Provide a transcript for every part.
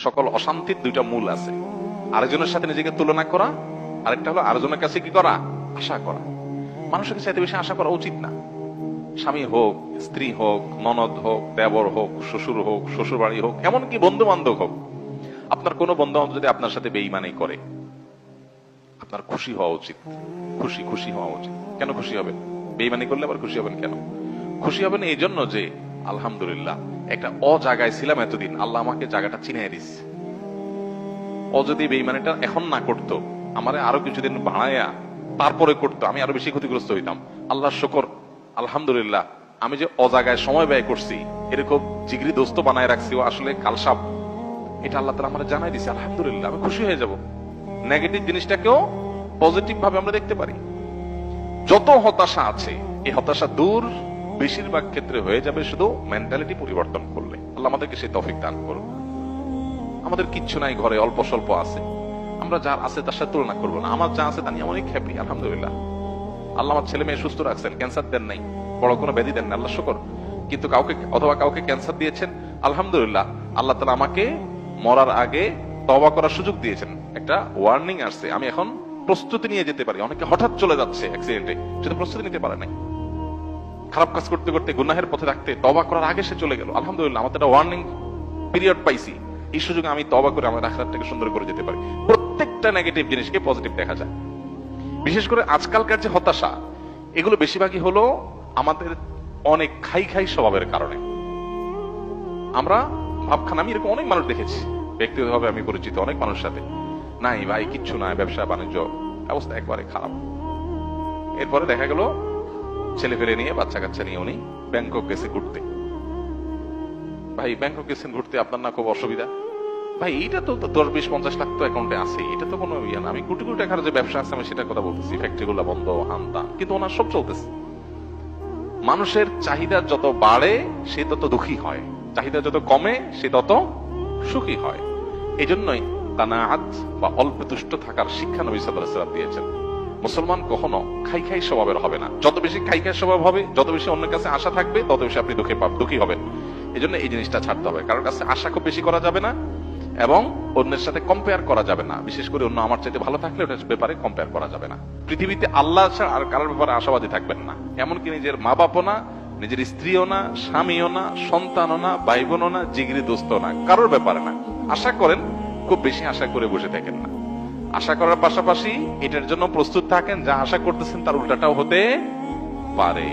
সকল অশান্তির দুইটা মূল আছে, আরেকজনের সাথে নিজেকে তুলনা করা, আরেকটা হলো আরেকজনের কাছে কি করা, আশা করা। মানুষের কাছে এত বেশি আশা করা উচিত না। স্বামী হোক, স্ত্রী হোক, ননদ হোক, দেবর হোক, শ্বশুর হোক, শ্বশুর বাড়ি হোক, এমনকি বন্ধু বান্ধব হোক, আপনার কোনো বন্ধু বান্ধব যদি আপনার সাথে বেঈমানি করে, আপনার খুশি হওয়া উচিত। খুশি হওয়া উচিত। কেন খুশি হবেন? বেঈমানি করলে আবার খুশি হবেন কেন? খুশি হবেন এই জন্য যে আলহামদুলিল্লাহ একটা জায়গায় ছিলাম এতদিন, আল্লাহ আমাকে জায়গাটা চিনিয়ে দিচ্ছে। যদি বেঈমানিটা এখন না করতো, আমারে আরো কিছুদিন বাড়াইয়া তারপরে করতো, আমি আরো বেশি ক্ষতিগ্রস্ত হইতাম। আল্লাহর শুকর, আলহামদুলিল্লাহ আমি যে জায়গায় সময় ব্যয় করছি, এরকম জিগরি দোস্ত বানায় রাখছি, ও আসলে কালসাপ, এটা আল্লাহ তাআলা আমারে জানাই দিছে। আলহামদুলিল্লাহ, আমি খুশি হয়ে যাব। নেগেটিভ জিনিসটাকেও পজিটিভ ভাবে আমরা দেখতে পারি। যত হতাশা আছে, এই হতাশা দূর বেশিরভাগ ক্ষেত্রে হয়ে যাবে শুধু মেন্টালিটি পরিবর্তন করলে। আল্লাহ আমাদেরকে সেই তৌফিক দান করুন। আমাদের কিচ্ছু নাই, ঘরে অল্প স্বল্প আছে, আমরা যার আছে তার সাথে তুলনা করবো না। আমার যা আছে তা নিয়ে অনেক হ্যাপি, আলহামদুলিল্লাহ। আল্লাহ আমার ছেলে মেয়ে সুস্থ রাখছেন, ক্যান্সার দেন নাই, বড় কোনো ব্যাধি দেন না, আল্লাহ শুকর। কিন্তু কাউকে ক্যান্সার দিয়েছেন, আলহামদুলিল্লাহ আল্লাহ তাআলা আমাকে মরার আগে তওবা করার সুযোগ দিয়েছেন। একটা ওয়ার্নিং আসছে, আমি এখন প্রস্তুতি নিয়ে যেতে পারি। অনেকে হঠাৎ চলে যাচ্ছে অ্যাক্সিডেন্টে, সেটা প্রস্তুতি নিতে পারে নাই। খারাপ কাজ করতে করতে গুনাহের পথে থাকতে তওবা করার আগে সে চলে গেল। আলহামদুলিল্লাহ আমাদের একটা ওয়ার্নিং পিরিয়ড পাইছি, এই সুযোগে আমি তওবা করে আমার আখিরাতটাকে সুন্দর করে যেতে পারি। প্রত্যেকটা নেগেটিভ জিনিসকে পজিটিভ দেখা যায়। বিশেষ করে আজকালকার যে হতাশা, এগুলো বেশিরভাগই হলো আমাদের অনেক খাই স্বভাবের কারণে। আমরা ভাবখান, আমি এরকম অনেক মানুষ দেখেছি, ব্যক্তিগতভাবে আমি পরিচিত অনেক মানুষের সাথে, নাই ভাই কিচ্ছু নাই, ব্যবসা বাণিজ্য অবস্থা একবারে খারাপ। এরপরে দেখা গেল ছেলে ফেলে নিয়ে, বাচ্চা কাচ্চা নিয়ে উনি ব্যাংকক গেছে ঘুরতে। ভাই ব্যাংকক গেছেন ঘুরতে, আপনার না খুব অসুবিধা? ভাই এটা তো 10-20-50 লাখ তো অ্যাকাউন্টে আছে, এটা তো কোনো ইয়ে না। আমি কোটি কোটি টাকার যে ব্যবসা আছে আমি সেটা কথা বলতেছি, ফ্যাক্টরি গুলা বন্ধ, হানতা, কিন্তু ওনার সব চলতেছে। মানুষের চাহিদা যত বাড়ে সে তত দুঃখী হয়, চাহিদা যত কমে সে তত সুখী হয়। এই জন্যই কানাআত বা অল্প তুষ্ট থাকার শিক্ষা নবী সাল্লাল্লাহু আলাইহি ওয়াসাল্লাম দিয়েছেন। মুসলমান কখনো খাই স্বভাবের হবে না। যত বেশি খাই স্বভাব হবে, যত বেশি অন্যের কাছে আশা থাকবে, তত বেশি আপনি দুঃখী হবেন। এই জন্য এই জিনিসটা ছাড়তে হবে। কারোর কাছে আশা খুব বেশি করা যাবে না, এবং অন্যের সাথে কম্পেয়ার করা যাবে না। বিশেষ করে অন্য আমার চাইতে ভালো থাকলে ওটার ব্যাপারে কম্পেয়ার করা যাবে না। পৃথিবীতে আল্লাহ ছাড়া আর কারোর ব্যাপারে আশাবাদী থাকবেন না। এমনকি নিজের মা বাপও না, নিজের স্ত্রীও না, স্বামীও না, সন্তানও না, ভাই বোনও না, জিগরি দোস্তও না, কারোর ব্যাপারে না। আশা করেন, খুব বেশি আশা করে বসে থাকেন না। আশা করার পাশাপাশি এটার জন্য প্রস্তুত থাকেন, যা আশা করতেছেন তার উল্টাটাও হতে পারে।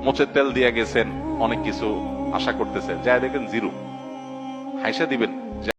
মোচের তেল দিয়ে গেছেন, অনেক কিছু আশা করতেছেন, যা দেখেন জিরো, হাইসা দিবেন